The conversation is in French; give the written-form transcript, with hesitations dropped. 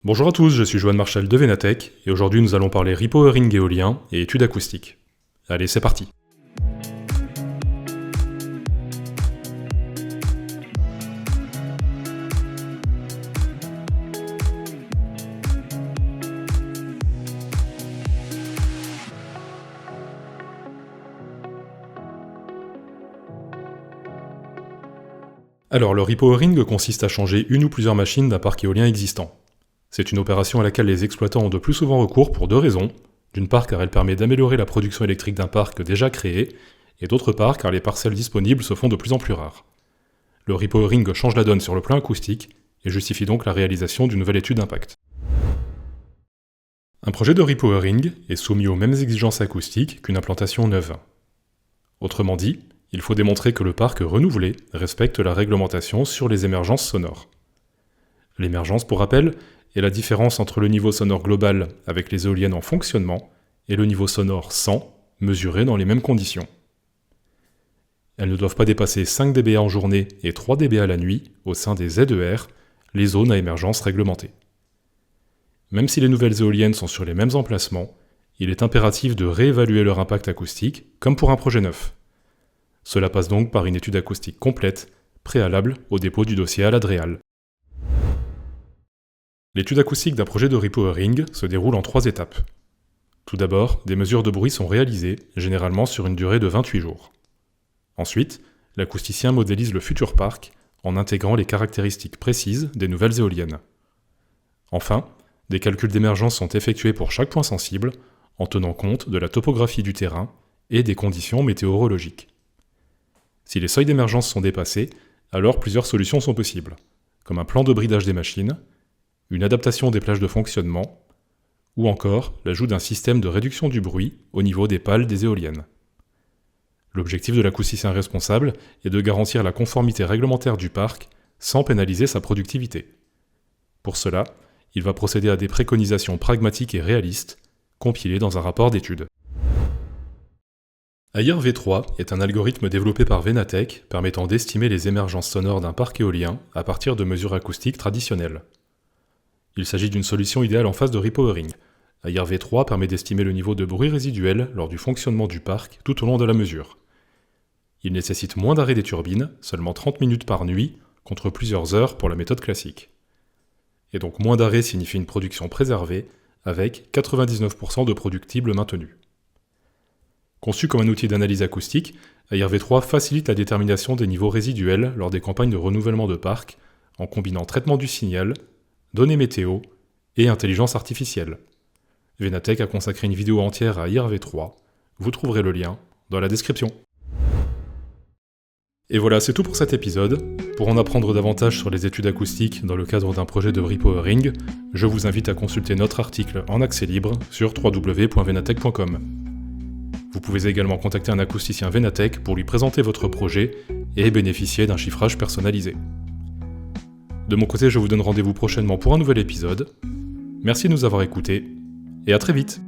Bonjour à tous, je suis Johan Marchal de Venatech, et aujourd'hui nous allons parler repowering éolien et études acoustiques. Allez, c'est parti. Alors, le repowering consiste à changer une ou plusieurs machines d'un parc éolien existant. C'est une opération à laquelle les exploitants ont de plus souvent recours pour deux raisons. D'une part car elle permet d'améliorer la production électrique d'un parc déjà créé, et d'autre part car les parcelles disponibles se font de plus en plus rares. Le repowering change la donne sur le plan acoustique, et justifie donc la réalisation d'une nouvelle étude d'impact. Un projet de repowering est soumis aux mêmes exigences acoustiques qu'une implantation neuve. Autrement dit, il faut démontrer que le parc renouvelé respecte la réglementation sur les émergences sonores. L'émergence, pour rappel, est la différence entre le niveau sonore global avec les éoliennes en fonctionnement et le niveau sonore sans, mesuré dans les mêmes conditions. Elles ne doivent pas dépasser 5 dBA en journée et 3 dBA la nuit au sein des ZER, les zones à émergence réglementées. Même si les nouvelles éoliennes sont sur les mêmes emplacements, il est impératif de réévaluer leur impact acoustique comme pour un projet neuf. Cela passe donc par une étude acoustique complète, préalable au dépôt du dossier à l'ADREAL. L'étude acoustique d'un projet de repowering se déroule en 3 étapes. Tout d'abord, des mesures de bruit sont réalisées, généralement sur une durée de 28 jours. Ensuite, l'acousticien modélise le futur parc en intégrant les caractéristiques précises des nouvelles éoliennes. Enfin, des calculs d'émergence sont effectués pour chaque point sensible, en tenant compte de la topographie du terrain et des conditions météorologiques. Si les seuils d'émergence sont dépassés, alors plusieurs solutions sont possibles, comme un plan de bridage des machines, une adaptation des plages de fonctionnement, ou encore l'ajout d'un système de réduction du bruit au niveau des pales des éoliennes. L'objectif de l'acousticien responsable est de garantir la conformité réglementaire du parc sans pénaliser sa productivité. Pour cela, il va procéder à des préconisations pragmatiques et réalistes, compilées dans un rapport d'étude. AIR-V3 est un algorithme développé par Venatech permettant d'estimer les émergences sonores d'un parc éolien à partir de mesures acoustiques traditionnelles. Il s'agit d'une solution idéale en phase de repowering. AIR-V3 permet d'estimer le niveau de bruit résiduel lors du fonctionnement du parc tout au long de la mesure. Il nécessite moins d'arrêt des turbines, seulement 30 minutes par nuit, contre plusieurs heures pour la méthode classique. Et donc moins d'arrêt signifie une production préservée, avec 99% de productibles maintenus. Conçu comme un outil d'analyse acoustique, AIR-V3 facilite la détermination des niveaux résiduels lors des campagnes de renouvellement de parc, en combinant traitement du signal, données météo et intelligence artificielle. Venatech a consacré une vidéo entière à AIR-V3, vous trouverez le lien dans la description. Et voilà, c'est tout pour cet épisode. Pour en apprendre davantage sur les études acoustiques dans le cadre d'un projet de repowering, je vous invite à consulter notre article en accès libre sur www.venatech.com. Vous pouvez également contacter un acousticien Venatech pour lui présenter votre projet et bénéficier d'un chiffrage personnalisé. De mon côté, je vous donne rendez-vous prochainement pour un nouvel épisode. Merci de nous avoir écoutés et à très vite.